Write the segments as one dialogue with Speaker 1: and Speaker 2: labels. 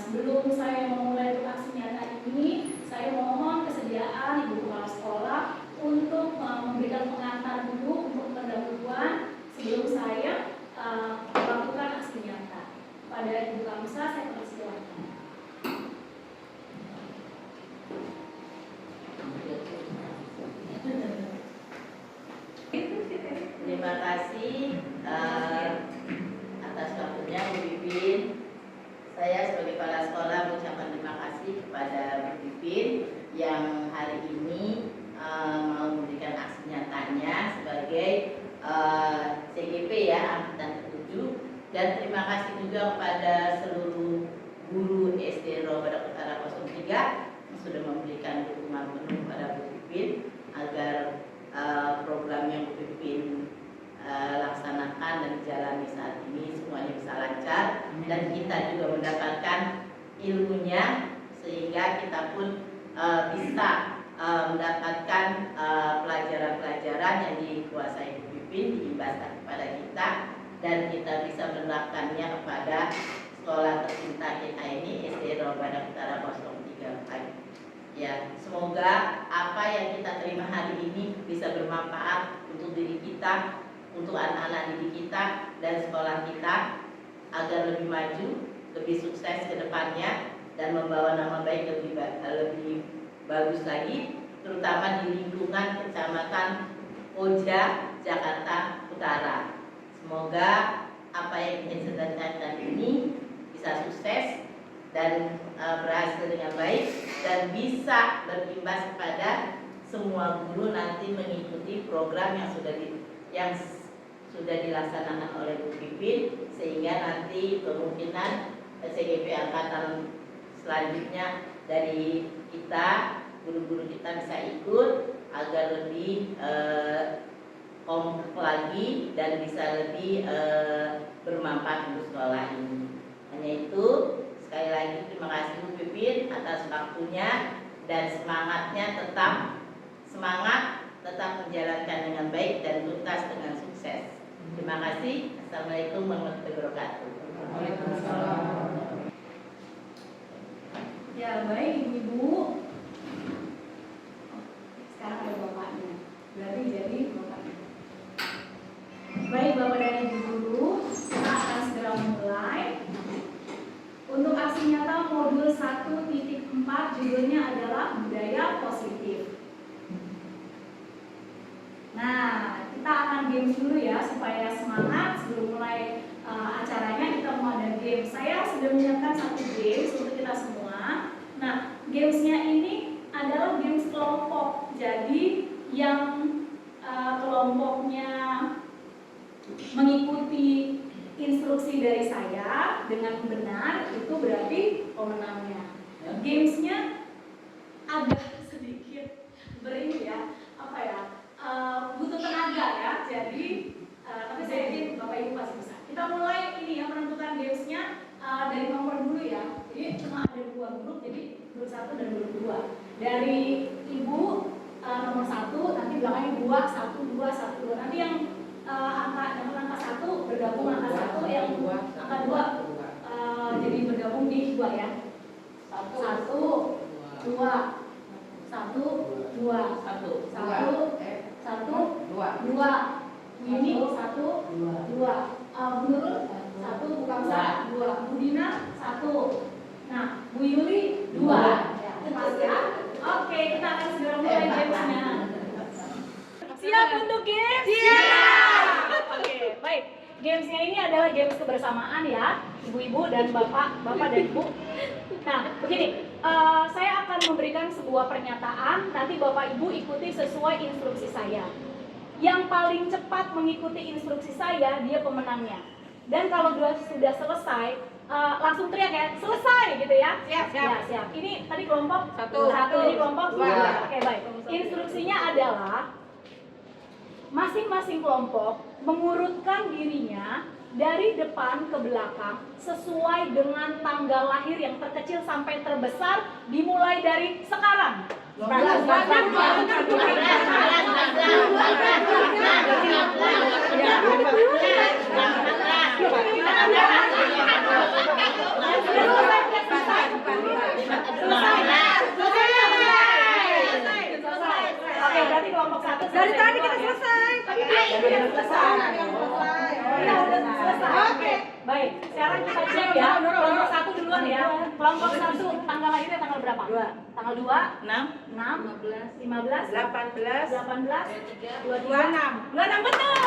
Speaker 1: sebelum saya memulai aksi nyata ini, saya mohon kesediaan Ibu Kepala Sekolah untuk memberikan pengantar dulu untuk pendahuluan sebelum saya melakukan aksi nyata. Pada Ibu Kamsa, saya persilakan.
Speaker 2: Terima kasih atas waktunya Bu Pipin. Saya sebagai kepala sekolah mengucapkan terima kasih kepada Bu Pipin yang hari ini mau memberikan aksi nyatanya sebagai CGP ya, angkatan ke-7. Dan terima kasih juga kepada seluruh guru SD Robadak Utara 03 yang sudah memberikan dukungan penuh kepada Bu Pipin agar program yang Bu Pipin laksanakan dan dijalani saat ini semuanya bisa lancar dan kita juga mendapatkan ilmunya sehingga kita pun bisa mendapatkan pelajaran-pelajaran yang dikuasai Bu Pipin diimbaskan kepada kita dan kita bisa menerapkannya kepada sekolah tercinta kita ini SD Robadak Utara 03. Ya, semoga apa yang kita terima hari ini bisa bermanfaat untuk diri kita, untuk anak-anak didik kita dan sekolah kita agar lebih maju, lebih sukses ke depannya dan membawa nama baik lebih bagus lagi, terutama di lingkungan Kecamatan Koja, Jakarta Utara. Semoga apa yang kita sedangkan ini bisa sukses dan berhasil dengan baik dan bisa berimbas kepada semua guru nanti mengikuti program yang sudah dilaksanakan oleh Bu Pipin sehingga nanti kemungkinan CGP angkatan selanjutnya dari kita guru-guru kita bisa ikut agar lebih komplek lagi dan bisa lebih bermanfaat untuk sekolah ini. Hanya itu. Sekali lagi terima kasih Bu Pipin atas waktunya dan semangatnya tetap menjalankan dengan baik dan tuntas dengan sukses. Terima kasih. Assalamualaikum warahmatullahi wabarakatuh.
Speaker 1: Waalaikumsalam. Ya baik Ibu. Sekarang ada bapaknya. Berarti jadi bapaknya. Baik Bapak dan Ibu guru, kita akan segera mulai. Untuk aksi nyata modul 1.4 judulnya adalah budaya positif. Nah, kita akan games dulu ya supaya semangat sebelum mulai acaranya kita mau ada game. Saya sudah menyiapkan satu games untuk kita semua. Nah, gamesnya ini adalah games kelompok. Jadi yang kelompoknya mengikuti instruksi dari saya dengan benar itu berarti pemenangnya. Gamesnya agak sedikit berini ya, butuh tenaga ya. Jadi tapi saya yakin Bapak Ibu pasti bisa. Kita mulai ini ya, menentukan gamesnya dari nomor dulu ya. Jadi cuma ada 2 grup, jadi grup 1 dan grup 2. Dari Ibu nomor 1, nanti belakangnya 2, 1, 2, 1, 2. Nanti yang angka 1 bergabung angka 1, yang angka 2 jadi bergabung di 2 ya. 1, 2, 1, 2, 1, 2, 2. Ini 1, 2. Bu Nurul 1, Bu Kamsa 2, Bu Dina 1. Nah, Bu Yuli 2. Ya, pas ya. Oke, kita akan segera mulai gamesnya. Siap untuk games? Siap. Oke, baik. Gamesnya ini adalah games kebersamaan ya, ibu-ibu dan bapak dan ibu. Nah, begini, saya akan memberikan sebuah pernyataan, nanti bapak ibu ikuti sesuai instruksi saya. Yang paling cepat mengikuti instruksi saya, dia pemenangnya. Dan kalau sudah selesai, langsung teriak ya, selesai gitu ya. Siap. Ya, siap. Ini tadi kelompok 1, ini kelompok 2. Oke, baik. Instruksinya adalah masing-masing kelompok mengurutkan dirinya dari depan ke belakang sesuai dengan tanggal lahir yang terkecil sampai terbesar, dimulai dari sekarang. Baik, sekarang kita cek ya. Kelompok 1 duluan ya. Kelompok 1 tanggal lahirnya tanggal berapa? 2. Tanggal 2, 6, 15, 18, 26, 26 betul.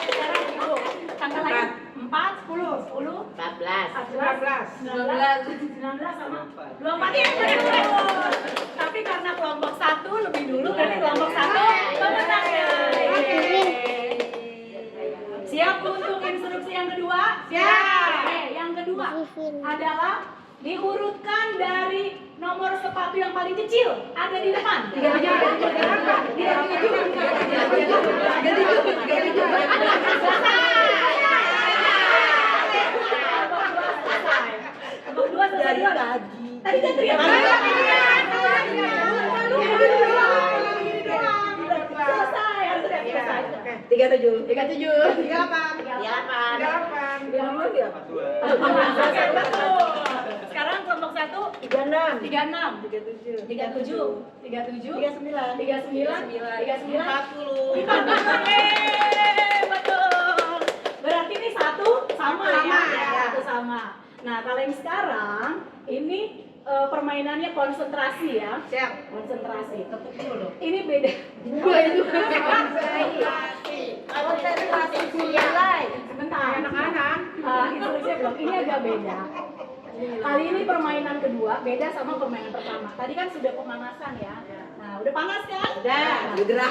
Speaker 1: Sekarang Ibu, tanggal lahir 4, 10,
Speaker 2: 14.
Speaker 1: 19 sama 24 ya. Tapi karena kelompok 1 lebih dulu, berarti kelompok 1 pemenang ya. Siap untuk instruksi yang kedua? Siap. Oke, yang kedua adalah diurutkan dari nomor sepatu yang paling kecil ada di depan. Kelompok 2 selesai dulu. Tadi kan teriak. Selesai, harus teriak selesai. 37, 38. Sekarang kelompok 1 36, 37, 39, 40. Betul. Berarti ini satu sama ya. Satu sama. Nah, kalau yang sekarang ini permainannya konsentrasi ya. Siap. Konsentrasi. Tepuk dulu. Ini beda. Konsentrasi mulai. Sebentar. Anak-anak. Instruksinya belum. Ini agak beda. Kali ini permainan kedua beda sama permainan pertama. Tadi kan sudah pemanasan ya. Nah, udah panas kan? Udah. Berat.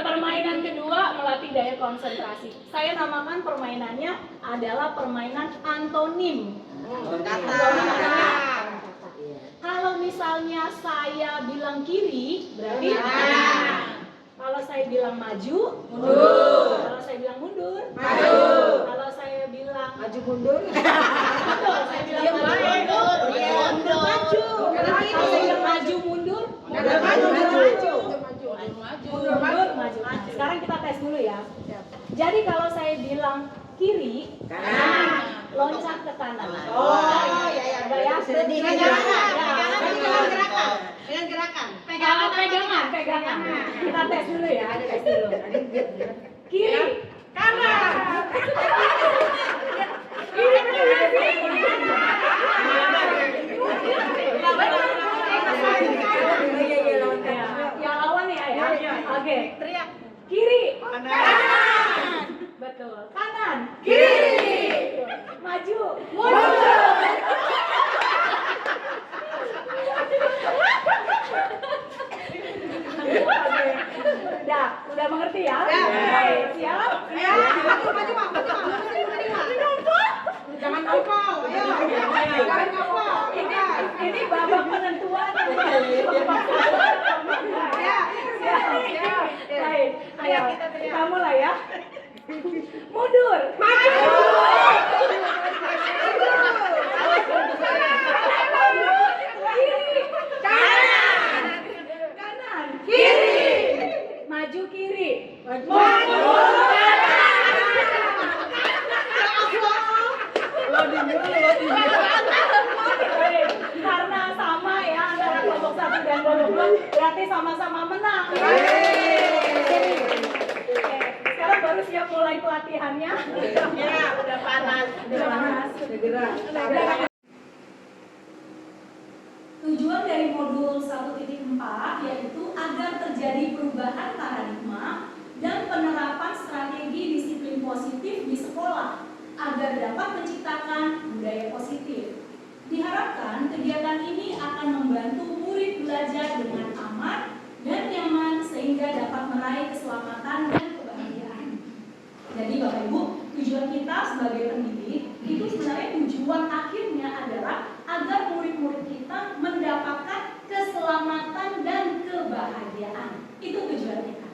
Speaker 1: Permainan kedua melatih daya konsentrasi. Saya namakan permainannya adalah permainan antonim. Antonim artinya kalau misalnya saya bilang kiri, berarti kanan. Kalau saya bilang maju, mundur. Kalau saya bilang mundur, maju. Kalau saya bilang maju mundur, betul. Saya bilang mundur, maju. Kalau saya bilang maju mundur, mundur maju. Sekarang kita tes dulu ya. Jadi kalau saya bilang kiri, kanan, loncat ke kanan. Oh, ya. Dengan gerakan. Pegangan. Kita tes dulu ya. Kiri, kanan. Kiri ya lawan ya. Oke. Teriak. Kiri, kanan. Betul. Kanan, kiri. Maju, mundur. Udah mengerti ya? Siap? Maju. Jangan ngomong. Ini babak penentuan. Siap. Baik. Ayo kita mulai ya. Mundur. Maju. Kiri. Kanan. Kiri. Maju kiri. Karena sama ya antara kelompok 1 dan kelompok 2, berarti sama-sama menang. Sekarang baru siap mulai pelatihannya. Ya, udah panas. Tujuan dari modul 1.4 yaitu agar terjadi perubahan paradigma dan penerapan strategi disiplin positif di sekolah agar dapat menciptakan budaya positif. Diharapkan kegiatan ini akan membantu murid belajar dengan aman dan nyaman sehingga dapat meraih keselamatan dan kebahagiaan. Jadi Bapak Ibu, tujuan kita sebagai pendidik itu sebenarnya tujuan akhirnya adalah agar murid-murid kita mendapatkan keselamatan dan kebahagiaan. Itu tujuan kita.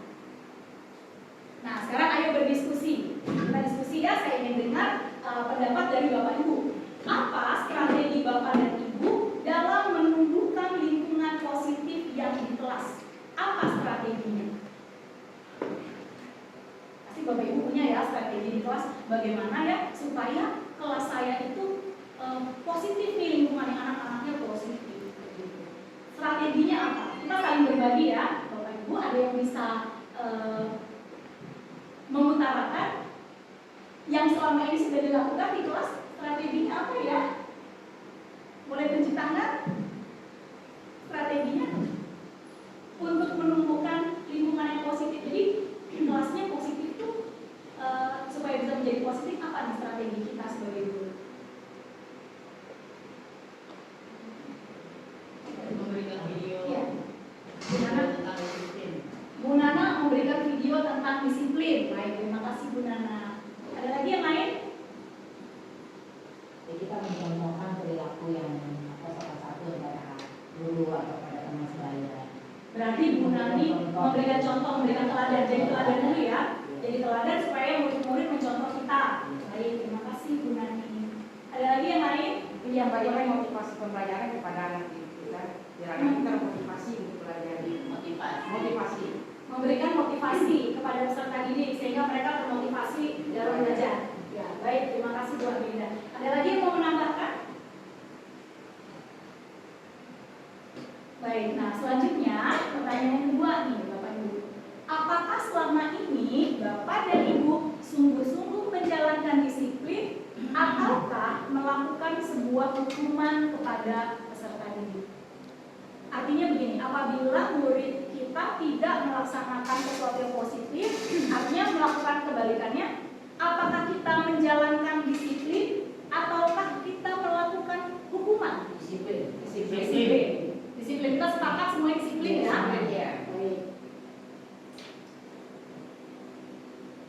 Speaker 1: Nah, sekarang ayo berdiskusi. Kita diskusi ya, saya ingin dengar pendapat dari Bapak Ibu. Apa strategi Bapak dan Ibu dalam menumbuhkan lingkungan positif yang di kelas? Apa strateginya? Pasti Bapak Ibu punya ya strategi di kelas. Bagaimana ya supaya kelas saya itu positif nih, lingkungan yang anak-anaknya positif. Strateginya apa? Kita saling berbagi ya, Bapak Ibu. Ada yang bisa mengutarakan yang selama ini sudah dilakukan di kelas. Strateginya apa ya? Boleh tunjuk tangan? Strateginya untuk menumbuhkan lingkungan yang positif. Jadi kelasnya positif itu supaya bisa menjadi positif, apa nih strategi kita sebagai guru?
Speaker 2: Memberikan video
Speaker 1: Ya.
Speaker 2: tentang disiplin.
Speaker 1: Bu Nana memberikan video tentang disiplin. Baik, terima kasih Bu Nana. Ada lagi yang lain?
Speaker 3: Jadi kita mencontohkan perilaku yang salah satu antara guru atau pada teman sebaya.
Speaker 1: Berarti Bu Nani memberikan contoh, memberikan teladan. Jadi teladan dulu ya. Jadi teladan supaya murid-murid mencontoh kita. Baik, terima kasih Bu Nani. Ada lagi yang lain?
Speaker 3: Yang bagaimana motivasi pembelajaran kepada anak kita, biar anak kita motivasi untuk belajar. Motivasi.
Speaker 1: Memberikan motivasi kepada peserta didik sehingga mereka termotivasi dalam belajar. Ya, baik, terima kasih Bu Aminda. Ada lagi yang mau menambahkan? Baik, nah selanjutnya pertanyaan yang kedua nih Bapak Ibu. Apakah selama ini Bapak dan Ibu sungguh-sungguh menjalankan disiplin ataukah melakukan sebuah hukuman kepada peserta didik? Artinya begini, apabila murid kita tidak melaksanakan sesuatu yang positif, artinya melakukan kebalikannya, apakah kita menjalankan disiplin ataukah kita melakukan hukuman?
Speaker 3: Disiplin.
Speaker 1: Disiplin. Kita sepakat semua disiplin ya?
Speaker 3: Ya.
Speaker 1: Baik.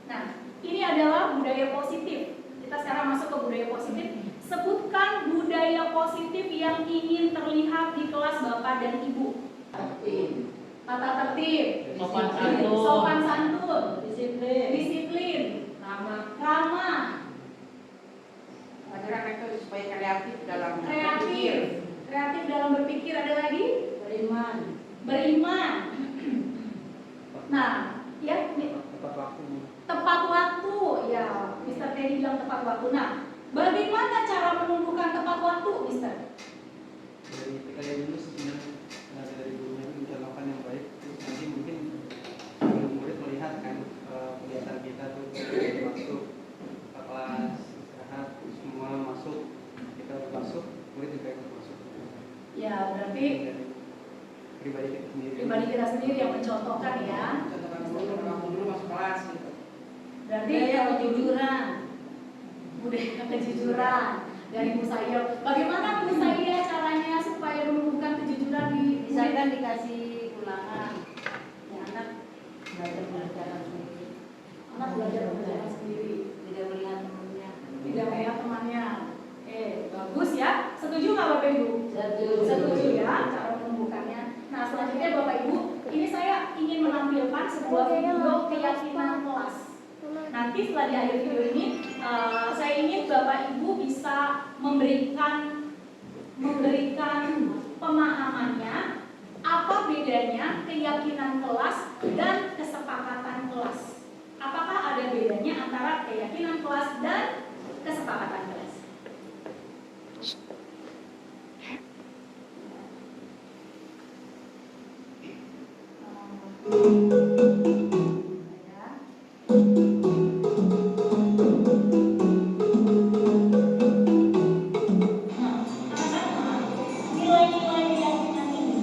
Speaker 1: Nah, ini adalah budaya positif. Kita sekarang masuk ke budaya positif. Sebutkan budaya positif yang ingin terlihat di kelas Bapak dan Ibu. Tata tertib, sopan santun, disiplin, ramah,
Speaker 3: Ajaran itu supaya kreatif dalam
Speaker 1: kreatif dalam berpikir. Ada lagi? Beriman. Nah, ya, tepat waktu. Ya, Mr. Teddy bilang tepat waktu. Nah, bagaimana cara menumbuhkan tepat waktu, Mister?
Speaker 4: Dari kita yang dulu sebenarnya dari gurunya itu mencontohkan yang baik, terus nanti mungkin murid melihat kan kegiatan kita tuh masuk ke kelas istirahat semua masuk, kita masuk, murid juga ikut masuk.
Speaker 1: Ya, berarti
Speaker 4: Dari pribadi
Speaker 1: kita sendiri yang mencontohkan ya.
Speaker 3: Contohkan dulu masuk kelas gitu.
Speaker 1: Berarti kejujuran, budaya kejujuran dari Bu Saya. Bagaimana Bu Saya caranya supaya menumbuhkan kejujuran di
Speaker 3: Misalkan dikasih ulangan, ya anak belajar pelajaran sendiri.
Speaker 1: anak belajar sendiri,
Speaker 3: Tidak melihat temannya.
Speaker 1: tidak melihat temannya. Bagus ya. Setuju nggak Bapak Ibu? Setuju ya cara menumbuhkannya. Nah, selanjutnya Bapak Ibu, ini saya ingin menampilkan sebuah video keyakinan kelas. Nanti setelah di akhir video ini, saya ingin Bapak Ibu bisa memberikan pemahamannya apa bedanya keyakinan kelas dan kesepakatan kelas. Apakah ada bedanya antara keyakinan kelas dan kesepakatan kelas? Nilai-nilai keyakinan ini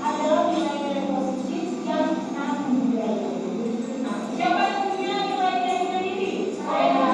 Speaker 1: adalah nilai-nilai positif yang kami budaya. Siapa yang punya nilai keyakinan ini? Saya.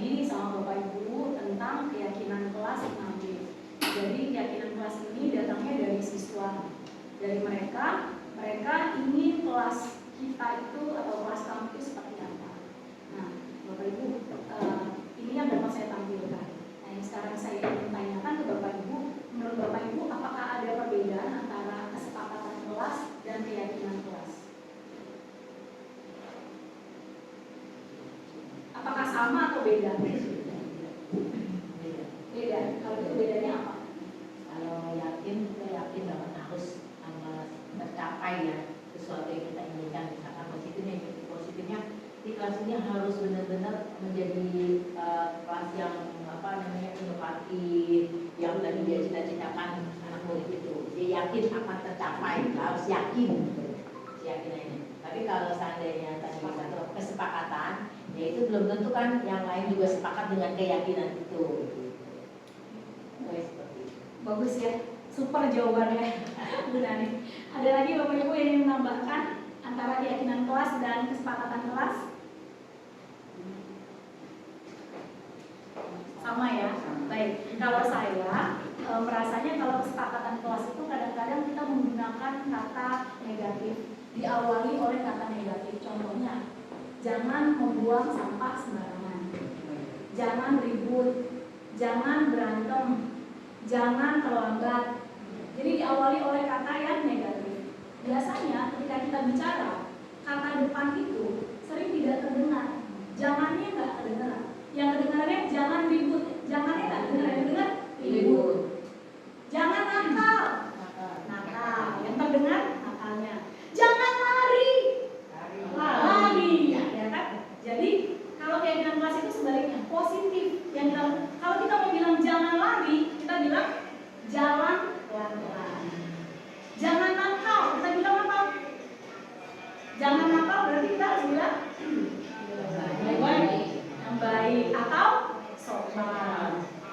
Speaker 1: janji sama Bapak Ibu tentang keyakinan kelas nanti. Jadi keyakinan kelas ini datangnya dari siswa, dari mereka ingin kelas kita itu atau kelas kamu itu seperti apa. Nah, Bapak Ibu, ini yang dapat saya tampilkan. Nah, yang sekarang saya ingin tanyakan ke Bapak Ibu, menurut Bapak Ibu apakah ada perbedaan antara kesepakatan kelas dan keyakinan kelas? Apakah sama atau beda? Beda. Kalau itu bedanya apa?
Speaker 5: Kalau yakin, kita yakin bahwa harus tercapai ya sesuatu yang kita inginkan. Misalkan positifnya di kelas ini harus benar-benar menjadi kelas yang inovatif, yang tadi dia cita-citakan anak murid itu. Dia yakin akan tercapai, harus yakin, keyakinannya. Tapi kalau seandainya tadi satu kesepakatan, ya itu belum tentu kan yang lain juga sepakat dengan keyakinan itu.
Speaker 1: Bagus ya, super jawabannya Bu Nani. Ada lagi Bapak Ibu yang ingin menambahkan antara keyakinan kelas dan kesepakatan kelas? Sama ya? Baik, kalau saya merasanya kalau kesepakatan kelas itu kadang-kadang kita menggunakan kata negatif, diawali oleh kata negatif. Contohnya, jangan membuang sampah sembarangan, jangan ribut, jangan berantem, jangan terlambat. Jadi diawali oleh kata yang negatif. Biasanya ketika kita bicara, kata depan itu sering tidak terdengar. Jangannya nggak terdengar. Yang kedengarannya jangan ribut. Jangannya nggak terdengar. Yang terdengar ribut. Jangan nakal. Nakal. Yang terdengar nakalnya. Jangan lari. Lari. Ya kan? Jadi kalau keyakinan kelas itu sebaliknya positif. Yang kalau kita mau bilang jangan lari, kita bilang jalan pelan-pelan. Jangan nakal, kita bilang apa? Jangan nakal berarti kita harus bilang yang baik atau sopan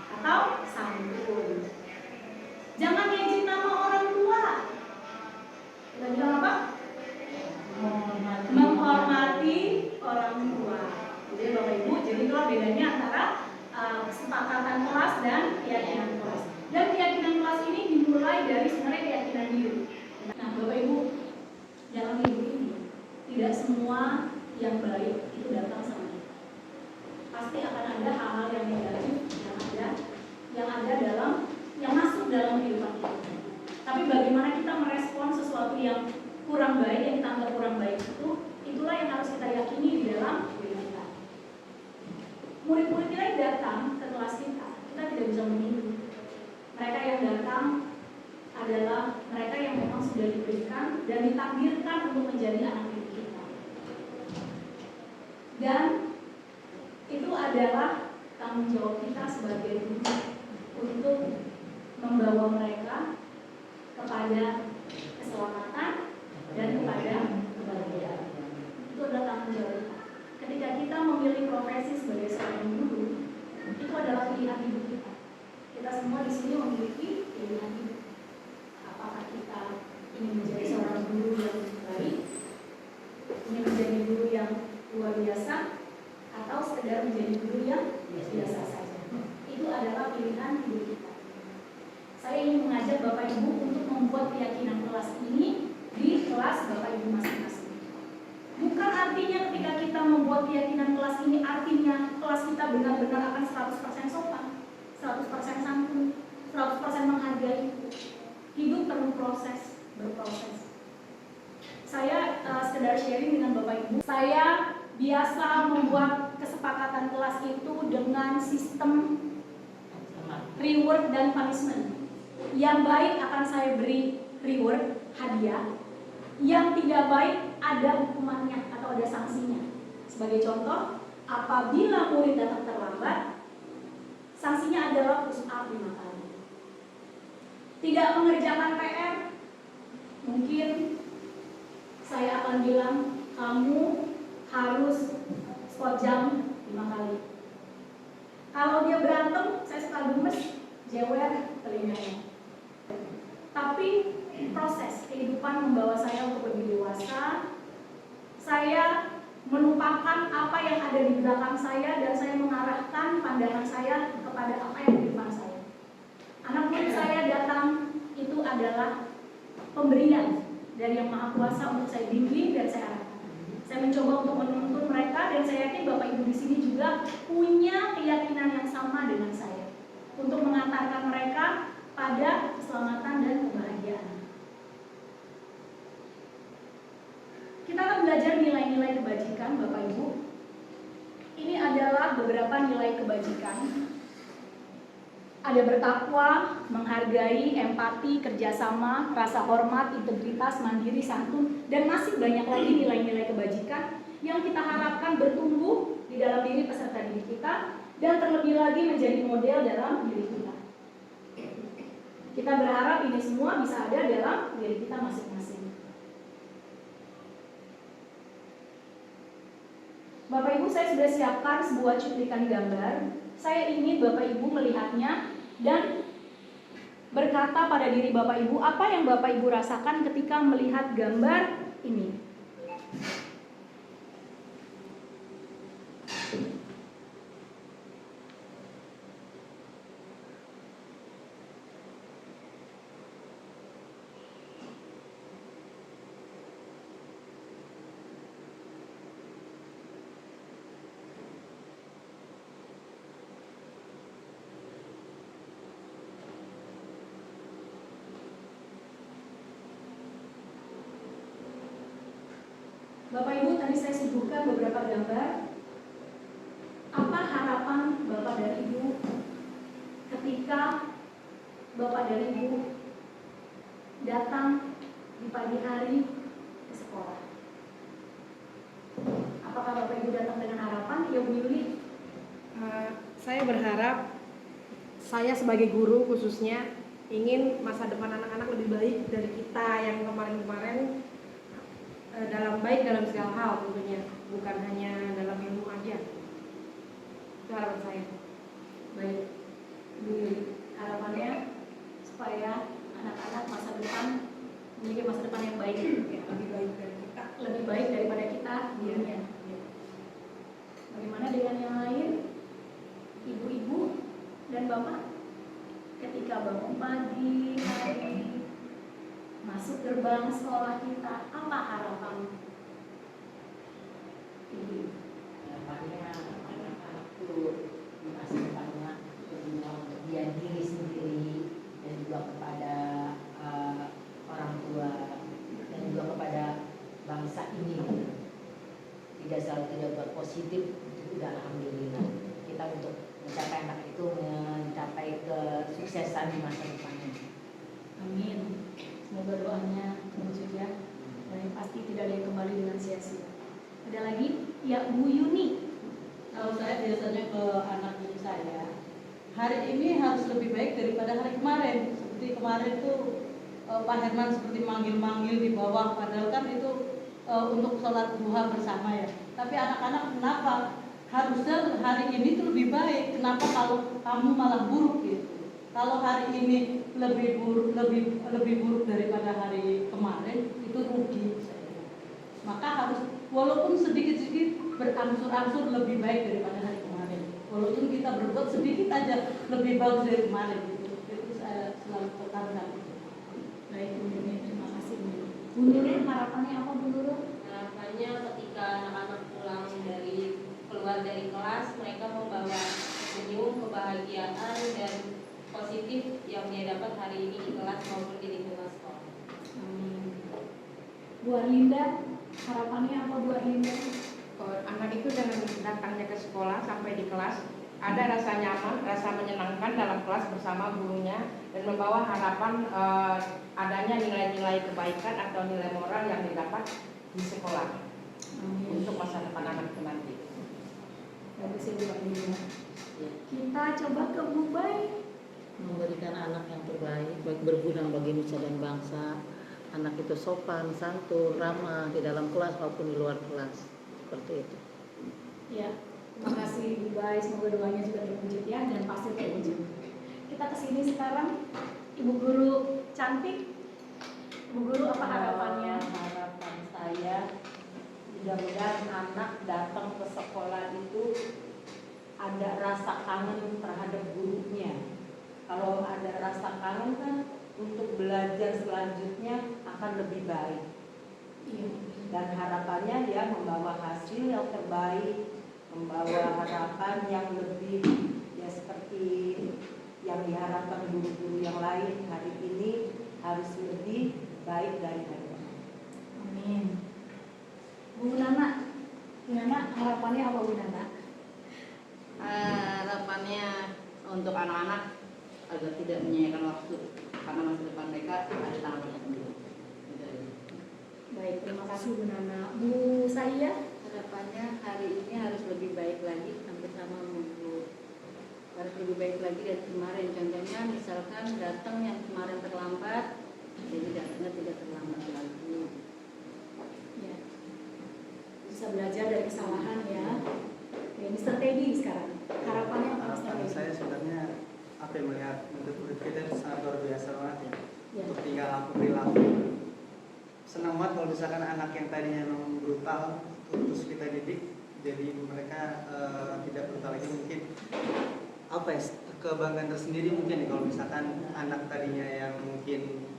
Speaker 1: atau santun. Jangan ngejek nama orang tua. Kita bilang apa? Menghormati orang tua. Jadi Bapak Ibu, jadi itulah bedanya antara kesepakatan kelas dan keyakinan kelas. Dan keyakinan kelas ini dimulai dari sebenarnya keyakinan diri. Nah, Bapak Ibu, dalam hidup ini tidak semua yang baik itu datang sama kita. Pasti akan ada hal-hal yang negatif yang masuk dalam kehidupan kita. Tapi bagaimana kita merespon sesuatu yang kurang baik, yang kita anggap kurang baik itu, itulah yang harus kita yakini di dalam diri kita. Murid-murid kita yang datang ke kelas kita tidak bisa menunggu. Mereka yang datang adalah mereka yang memang sudah diberikan dan ditakdirkan untuk menjadi anak didik kita. Dan itu adalah tanggung jawab kita sebagai guru untuk membawa mereka kepada keselamatan dan kepada kebahagiaan. Itu adalah tanggung jawab kita. Ketika kita memilih profesi sebagai seorang guru, itu adalah pilihan hidup kita. Kita semua di sini memiliki pilihan hidup. Apakah kita ingin menjadi seorang guru yang baik, ingin menjadi guru yang luar biasa, atau sekedar menjadi guru yang biasa saja. Itu adalah pilihan hidup kita. Saya ingin mengajak Bapak Ibu untuk membuat keyakinan kelas ini di kelas Bapak Ibu masing-masing. Bukan artinya ketika kita membuat keyakinan kelas ini artinya kelas kita benar-benar akan 100% sopan, 100% santun, 100% menghargai. Hidup perlu proses, berproses. Saya sekedar sharing dengan Bapak Ibu. Saya biasa membuat kesepakatan kelas itu dengan sistem reward dan punishment. Yang baik akan saya beri reward, hadiah. Yang tidak baik ada hukumannya atau ada sanksinya. Sebagai contoh, apabila murid datang terlambat, sanksinya adalah push up 5 kali. Tidak mengerjakan PR, mungkin saya akan bilang kamu harus squat jump 5 kali. Kalau dia berantem, saya suka gemes, jewer telinganya. Tapi proses kehidupan membawa saya untuk lebih dewasa. Saya melupakan apa yang ada di belakang saya dan saya mengarahkan pandangan saya kepada apa yang di depan saya. Anak murid saya datang itu adalah pemberian dari Yang Maha Kuasa untuk saya bimbing dan saya arahkan. Saya mencoba untuk menuntun mereka dan saya yakin Bapak Ibu di sini juga punya keyakinan yang sama dengan saya untuk mengantarkan mereka pada keselamatan dan kebahagiaan. Kita akan belajar nilai-nilai kebajikan, Bapak Ibu. Ini adalah beberapa nilai kebajikan. Ada bertakwa, menghargai, empati, kerjasama, rasa hormat, integritas, mandiri, santun, dan masih banyak lagi nilai-nilai kebajikan yang kita harapkan bertumbuh di dalam diri peserta didik kita dan terlebih lagi menjadi model dalam diri kita. Kita berharap ini semua bisa ada dalam diri kita masing-masing. Bapak Ibu, saya sudah siapkan sebuah cuplikan gambar. Saya ingin Bapak Ibu melihatnya dan berkata pada diri Bapak Ibu apa yang Bapak Ibu rasakan ketika melihat gambar ini. Bapak Ibu, tadi saya suguhkan beberapa gambar. Apa harapan Bapak dan Ibu ketika Bapak dan Ibu datang di pagi hari ke sekolah? Apakah Bapak Ibu datang dengan harapan? Ya, Bu Yuli.
Speaker 3: Saya berharap saya sebagai guru khususnya ingin masa depan anak-anak lebih baik dari kita yang kemarin-kemarin, dalam baik dalam segala hal tentunya, bukan hanya dalam ilmu aja. Itu harapan saya.
Speaker 1: Baik, Bu Yuli, harapannya supaya anak-anak masa depan memiliki masa depan yang baik, ya, lebih baik dari kita, lebih baik daripada kita dirinya. Bagaimana dengan yang lain, ibu-ibu dan bapak, ketika bangun pagi hari masuk gerbang sekolah kita, apa harapan ibu?
Speaker 5: Harapannya anak-anak itu di masa depannya berguna untuk dia diri sendiri dan juga kepada orang tua dan juga kepada bangsa ini. Tidak selalu tidak berpositif, itu sudah alhamdulillah. Kita untuk mencapai anak itu mencapai kesuksesan di masa depannya.
Speaker 1: Amin. Semoga doanya terwujud ya, dan pasti tidak ada yang kembali dengan sia-sia. Ada lagi? Ya, Bu Yuni.
Speaker 6: Kalau saya biasanya ke anak cucu saya, hari ini harus lebih baik daripada hari kemarin. Seperti kemarin tuh Pak Herman seperti manggil-manggil di bawah, padahal kan itu untuk sholat duha bersama ya. Tapi anak-anak kenapa harusnya hari ini tuh lebih baik? Kenapa kalau kamu malah buruk gitu? Kalau hari ini lebih buruk daripada hari kemarin, itu rugi. Maka harus walaupun sedikit-sedikit berangsur-angsur lebih baik daripada hari kemarin. Walaupun kita berbuat sedikit aja lebih bagus dari kemarin gitu. Itu saya selalu tekankan.
Speaker 1: Baik, Bu Yuni, terima kasih Bu Yuni. Bu Nurul, harapannya apa Bu Nurul?
Speaker 7: Harapannya ketika anak-anak pulang keluar dari kelas, mereka membawa senyum, kebahagiaan dan positif yang dia dapat hari ini di kelas maupun di lingkungan sekolah.
Speaker 1: Amin. Bu Arlinda, harapannya apa Bu Arlinda?
Speaker 3: Anak itu dengan datangnya ke sekolah sampai di kelas ada rasa nyaman, rasa menyenangkan dalam kelas bersama gurunya dan membawa harapan adanya nilai-nilai kebaikan atau nilai moral yang didapat di sekolah.
Speaker 1: Amin.
Speaker 3: Untuk masa depan anak itu nanti.
Speaker 1: Bagus ya Bu Arlinda.
Speaker 2: Ya.
Speaker 1: Kita coba ke Bu Bay.
Speaker 8: Memberikan anak yang terbaik, baik berguna bagi nusa dan bangsa. Anak itu sopan, santun, ramah di dalam kelas maupun di luar kelas. Seperti itu.
Speaker 1: Ya, terima kasih Bu Bay. Semoga doanya juga terwujud ya, dan pasti terwujud. Kita kesini sekarang, Ibu Guru cantik. Ibu Guru, apa harapannya?
Speaker 5: Harapan saya mudah-mudahan anak datang ke sekolah itu
Speaker 6: ada rasa kangen terhadap gurunya. Kalau ada rasa kangen kan untuk belajar selanjutnya akan lebih baik. Dan harapannya dia membawa hasil yang terbaik, membawa harapan yang lebih ya seperti yang diharapkan guru-guru yang lain hari ini harus lebih baik dari hari ini.
Speaker 1: Amin. Bu Nana, harapannya apa Bu Nana?
Speaker 2: Harapannya untuk anak-anak agar tidak menyia-nyiakan waktu karena masa depan mereka ada di tangan mereka sendiri.
Speaker 1: Baik, terima kasih Bu Nana. Bu Saya,
Speaker 8: Harapannya hari ini harus lebih baik lagi, hampir sama Bu. Harus lebih baik lagi dari kemarin. Contohnya misalkan datang yang kemarin terlambat, jadi datangnya tidak terlambat lagi.
Speaker 1: ya, bisa belajar dari kesalahan ya. Oke, Mr. Teddy sekarang. Harapannya apa Mr.
Speaker 4: Harapan
Speaker 1: Teddy?
Speaker 4: saya sebenarnya apa yang melihat murid kita itu sangat luar biasa banget ya.
Speaker 1: Ya.
Speaker 4: Untuk tinggal laku perilaku. Senang banget kalau misalkan anak yang tadinya memang brutal terus kita didik jadi mereka tidak brutal lagi. Mungkin apa ya, kebanggaan tersendiri mungkin ya, kalau misalkan anak tadinya yang mungkin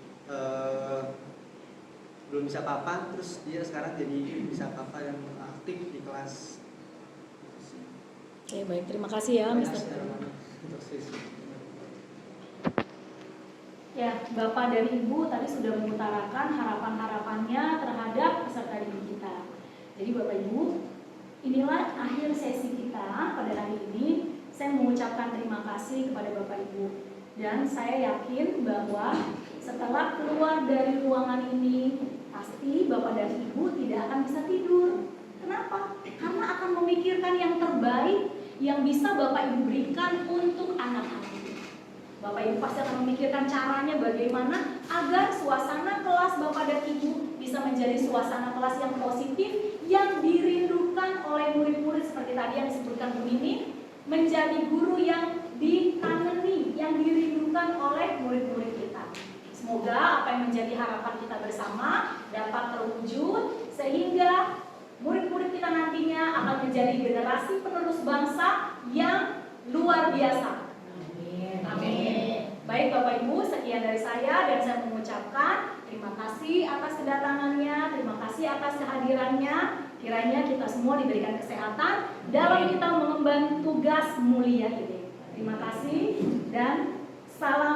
Speaker 4: belum bisa apa-apa terus dia sekarang jadi bisa apa-apa dan aktif di kelas.
Speaker 1: Oke, baik. Terima kasih ya
Speaker 4: Banyak
Speaker 1: Mr.
Speaker 4: secara
Speaker 1: Teddy.
Speaker 4: untuk siswa.
Speaker 1: Ya, Bapak dan Ibu tadi sudah mengutarakan harapan-harapannya terhadap peserta didik kita. Jadi Bapak Ibu, inilah akhir sesi kita pada hari ini. Saya mengucapkan terima kasih kepada Bapak Ibu. Dan saya yakin bahwa setelah keluar dari ruangan ini, pasti Bapak dan Ibu tidak akan bisa tidur. Kenapa? Karena akan memikirkan yang terbaik yang bisa Bapak Ibu berikan untuk anak-anak. Bapak Ibu pasti akan memikirkan caranya bagaimana agar suasana kelas Bapak dan Ibu bisa menjadi suasana kelas yang positif, yang dirindukan oleh murid-murid seperti tadi yang disebutkan Bu Nini, menjadi guru yang dikangeni, yang dirindukan oleh murid-murid kita. Semoga apa yang menjadi harapan kita bersama dapat terwujud sehingga murid-murid kita nantinya akan menjadi generasi penerus bangsa yang luar biasa. Amin. Baik Bapak Ibu, sekian dari saya dan saya mengucapkan terima kasih atas kedatangannya, terima kasih atas kehadirannya. Kiranya kita semua diberikan kesehatan dalam kita mengemban tugas mulia ini. Terima kasih dan salam